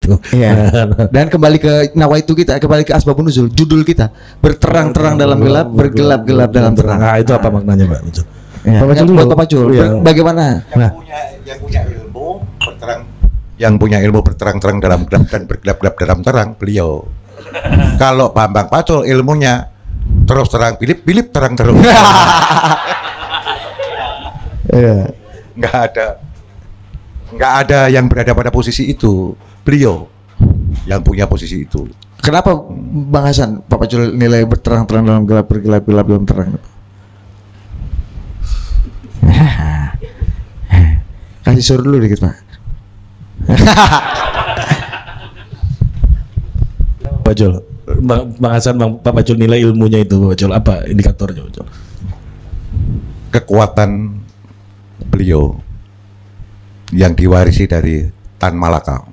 gitu. Iya. Dan kembali ke nawaitu kita, kembali ke asbabun nuzul, judul kita berterang-terang dalam gelap, bergelap-gelap dalam terang. Nah, itu apa maknanya, Pak? Ya. Pak Pacul dulu. Buat Pak Pacul, Iya. bagaimana? Yang punya ilmu berterang, yang punya ilmu berterang-terang dalam gelap dan bergelap-gelap dalam terang, beliau. Kalau Bambang Pacul ilmunya terus terang, pilip terang terus. Iya. Nggak ada yang berada pada posisi itu. Beliau yang punya posisi itu. Kenapa Bang Hasan, Pak Pacul nilai berterang-terang dalam gelap, bergelap-gelap dalam terang? Kasih suruh dulu dikit, Pak. Pacul, Bang Hasan, Pak Pacul nilai ilmunya itu, Pacul, apa indikatornya, Pacul? Kekuatan beliau yang diwarisi dari Tan Malaka,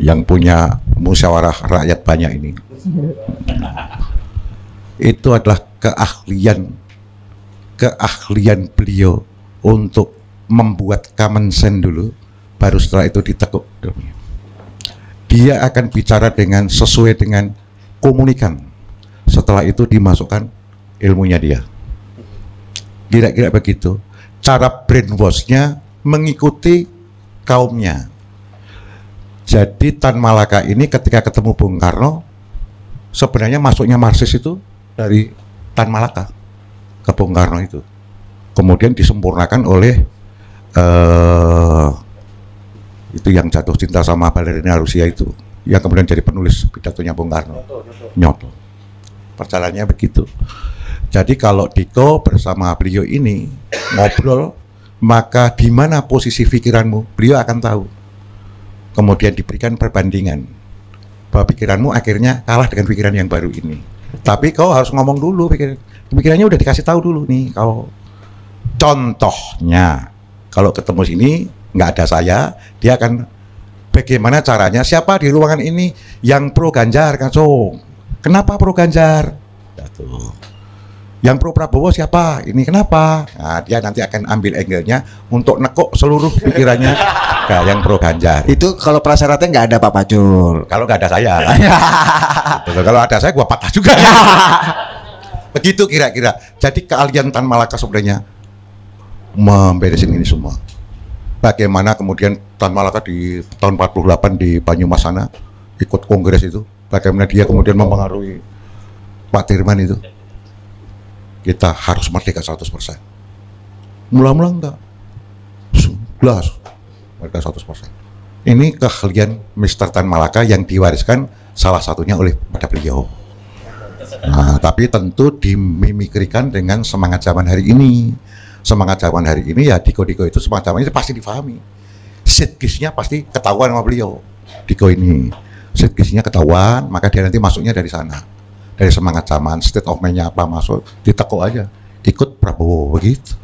yang punya musyawarah rakyat banyak ini, itu adalah keahlian beliau untuk membuat common sense dulu, baru setelah itu ditekuk. Dia akan bicara dengan sesuai dengan komunikan, setelah itu dimasukkan ilmunya dia. Kira-kira begitu. Cara brainwash-nya mengikuti kaumnya. Jadi Tan Malaka ini ketika ketemu Bung Karno, sebenarnya masuknya Marxis itu dari Tan Malaka ke Bung Karno itu. Kemudian disempurnakan oleh itu yang jatuh cinta sama balerina Rusia itu, yang kemudian jadi penulis pidatonya Bung Karno. Nyoto. Perjalanannya begitu. Jadi kalau Diko bersama beliau ini ngobrol, maka di mana posisi pikiranmu, beliau akan tahu. Kemudian diberikan perbandingan bahwa pikiranmu akhirnya kalah dengan pikiran yang baru ini. Tapi kau harus ngomong dulu, pikirannya udah dikasih tahu dulu nih kau. Contohnya, kalau ketemu sini nggak ada saya, dia akan bagaimana caranya, siapa di ruangan ini yang pro Ganjar, kan? So, kenapa pro Ganjar? Tuh. Yang pro Prabowo siapa? Ini kenapa? Nah, dia nanti akan ambil angle-nya untuk nekuk seluruh pikirannya ke yang pro Ganjar. Itu kalau prasyaratnya nggak ada Pak Pacul. Kalau nggak ada saya. Gitu. Kalau ada saya, gua patah juga. Begitu kira-kira. Jadi keahlian Tan Malaka sebenarnya memberesin ini semua. Bagaimana kemudian Tan Malaka di tahun 48 di Banyumas sana ikut kongres itu. Bagaimana dia kemudian mempengaruhi Pak Dirman itu. Kita harus merdeka 100%. Mula-mula enggak. Jelas. Merdeka 100%. Ini keahlian Mr. Tan Malaka yang diwariskan salah satunya oleh pada beliau. Nah, tapi tentu dimimikrikan dengan semangat zaman hari ini. Semangat zaman hari ini ya Diko-Diko itu semangat zaman ini pasti difahami. Setgisnya pasti ketahuan sama beliau. Diko ini setgisnya ketahuan, maka dia nanti masuknya dari sana. Dari semangat zaman, state of mind-nya apa masuk, ditekuk aja, ikut Prabowo begitu.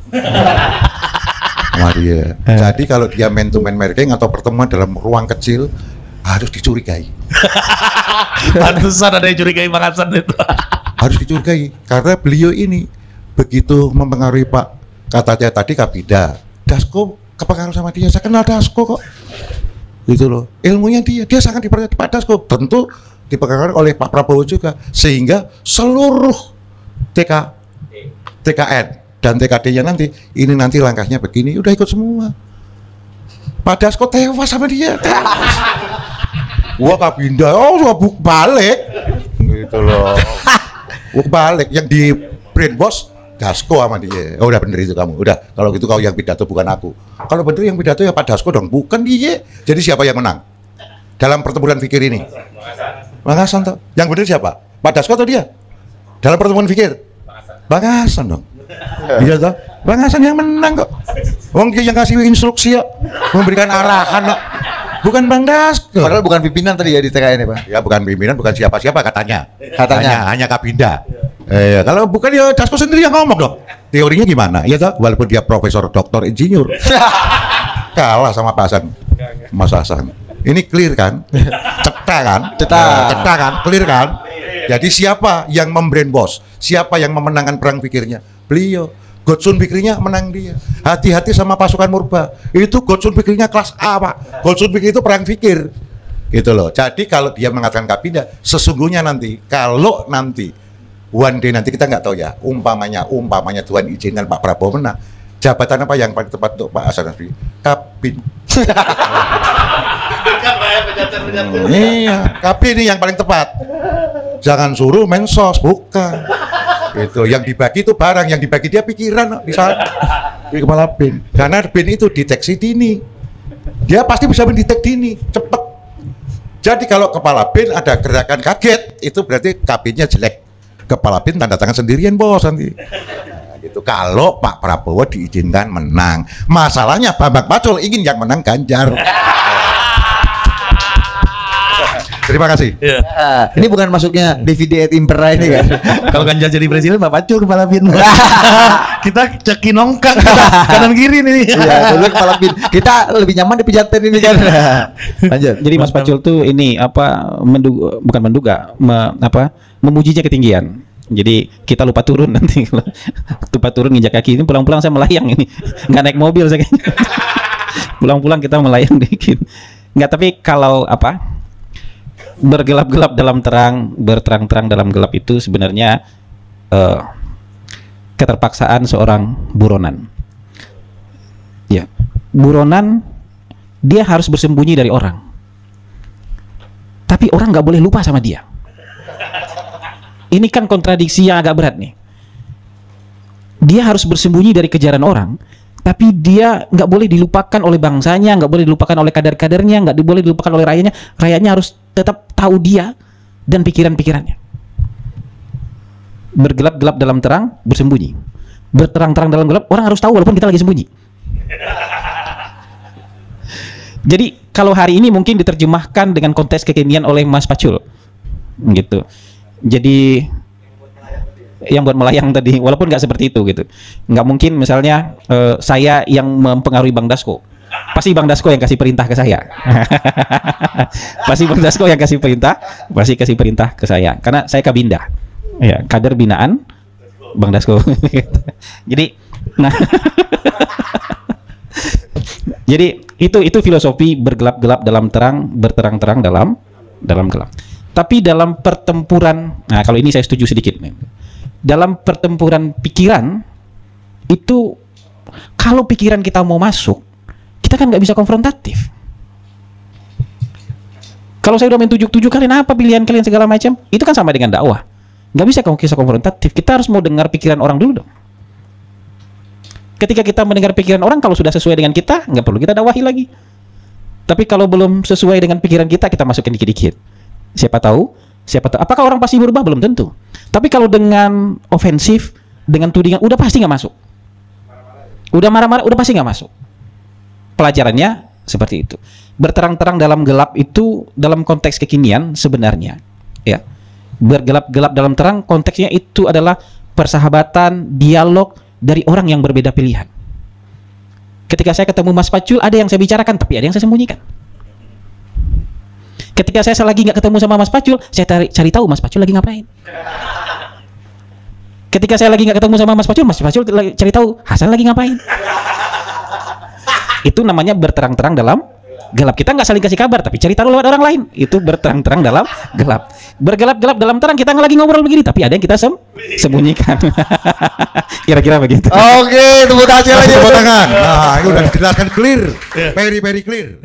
Dia. Jadi kalau dia man to man meeting atau pertemuan dalam ruang kecil harus dicurigai. Pantesan ada yang curigai Bang Hasan itu. Harus dicurigai karena beliau ini begitu mempengaruhi Pak, katanya tadi Kabinda, Dasko kepengaruh sama dia. Saya kenal Dasko kok. Gitu loh. Ilmunya dia sangat dipercaya Pak Dasko. Tentu dipengaruhi oleh Pak Prabowo juga, sehingga seluruh TKN dan TKD-nya nanti ini nanti langkahnya begini, udah ikut semua. Pak Dasko tewas sama dia, tewas. Wah Kabinda, oh balik, gitu loh. Balik yang di brainwash Dasko sama dia. Oh udah bener itu kamu, udah kalau gitu kau yang pidato bukan aku. Kalau bener yang pidato ya Pak Dasko dong, bukan dia. Jadi siapa yang menang dalam pertempuran fikir ini? Bang Hasan toh. Yang benar siapa? Pak Dasko atau dia? Dalam pertemuan fikir? Bang Hasan dong. Iya toh? Bang Hasan yang menang kok. Wong dia yang kasih instruksi ya, memberikan arahan kok. Bukan Bang Dasko. Padahal bukan pimpinan tadi ya di TKN ya Pak? Ya bukan pimpinan, bukan siapa-siapa katanya. Katanya. Hanya Kabinda. Kalau bukan ya Dasko sendiri yang ngomong dong. Teorinya gimana? Iya toh? Walaupun dia profesor, doktor, insinyur. Kalah sama Pak Hasan. Mas Hasan. Ini clear kan? Cetak kan? Cetak kan? Clear kan? Jadi siapa yang membrainwash? Siapa yang memenangkan perang pikirnya? Beliau. Godsun pikirnya menang dia. Hati-hati sama pasukan Murba. Itu Godsun pikirnya kelas A, Pak. Godsun pikir itu perang pikir. Gitu loh. Jadi kalau dia mengatakan kabinda, sesungguhnya nanti kalau nanti one day nanti kita nggak tahu ya, umpamanya Tuhan izinkan Pak Prabowo menang, jabatan apa yang paling tepat untuk Pak Hasan Nasri? Kabin. Iya, kabin ini yang paling tepat. Jangan suruh mensos, bukan. Itu yang dibagi itu barang, yang dibagi dia pikiran di sana. Di kepala bin. Karena bin itu deteksi dini. Dia pasti bisa mendeteksi dini, cepat. Jadi kalau kepala bin ada gerakan kaget, itu berarti kabinnya jelek. Kepala bin tanda tangan sendirian bos nanti. Nah, gitu. Kalau Pak Prabowo diizinkan menang, masalahnya Bambang Pacul ingin yang menang Ganjar. Terima kasih. Ini bukan masuknya DVD et Impera ini kan? Kalau Ganjar jadi presiden, Pak Pacul kepala bin. Kita cekin nongkak kanan kiri nih. Iya, dulu kepala bin. Kita lebih nyaman di pejaten ini kan. Lanjut. Jadi Mas Pacul tuh ini apa bukan menduga, memujinya ketinggian. Jadi kita lupa turun nanti kalau lupa turun nginjak kaki ini pulang-pulang saya melayang ini. Nggak naik mobil saya kayaknya. Pulang-pulang kita melayang dikit. Nggak, tapi kalau apa? Bergelap-gelap dalam terang, berterang-terang dalam gelap itu sebenarnya keterpaksaan seorang buronan. Ya, buronan dia harus bersembunyi dari orang. Tapi orang nggak boleh lupa sama dia. Ini kan kontradiksi yang agak berat nih. Dia harus bersembunyi dari kejaran orang, tapi dia nggak boleh dilupakan oleh bangsanya, nggak boleh dilupakan oleh kader-kadernya, nggak boleh dilupakan oleh rakyatnya. Rakyatnya harus tetap tahu dia dan pikiran-pikirannya. Bergelap-gelap dalam terang, bersembunyi. Berterang-terang dalam gelap, orang harus tahu walaupun kita lagi sembunyi. Jadi kalau hari ini mungkin diterjemahkan dengan konteks kekinian oleh Mas Pacul, gitu. Jadi yang buat melayang tadi, walaupun nggak seperti itu gitu, nggak mungkin misalnya saya yang mempengaruhi Bang Dasko, pasti Bang Dasko yang kasih perintah ke saya. Pasti Bang Dasko yang kasih perintah ke saya, karena saya kabinda, ya kader binaan Bang Dasko. Jadi, nah, jadi itu filosofi bergelap-gelap dalam terang, berterang-terang dalam gelap. Tapi dalam pertempuran, nah kalau ini saya setuju sedikit nih. Dalam pertempuran pikiran itu, kalau pikiran kita mau masuk, kita kan nggak bisa konfrontatif. Kalau saya udah main tujuk-tujuk kalian apa pilihan kalian segala macam, itu kan sama dengan dakwah. Nggak bisa kisah konfrontatif. Kita harus mau dengar pikiran orang dulu dong. Ketika kita mendengar pikiran orang, kalau sudah sesuai dengan kita, nggak perlu kita dakwahi lagi. Tapi kalau belum sesuai dengan pikiran kita masukin dikit-dikit. Siapa tahu, apakah orang pasti berubah? Belum tentu. Tapi kalau dengan ofensif, dengan tudingan, udah pasti nggak masuk. Udah marah-marah, udah pasti nggak masuk. Pelajarannya seperti itu. Berterang-terang dalam gelap itu dalam konteks kekinian sebenarnya, ya. Bergelap-gelap dalam terang konteksnya itu adalah persahabatan, dialog dari orang yang berbeda pilihan. Ketika saya ketemu Mas Pacul, ada yang saya bicarakan, tapi ada yang saya sembunyikan. Ketika saya lagi nggak ketemu sama Mas Pacul, saya cari tahu Mas Pacul lagi ngapain. Ketika saya lagi nggak ketemu sama Mas Pacul cari tahu Hasan lagi ngapain. Itu namanya berterang-terang dalam gelap. Kita nggak saling kasih kabar, tapi cari tahu lewat orang lain. Itu berterang-terang dalam gelap. Bergelap-gelap dalam terang, kita lagi ngobrol begini, tapi ada yang kita sembunyikan. Kira-kira begitu. Oke, tepuk tangan lagi. Tepuk tangan. Nah, itu udah dijelaskan clear. Very clear.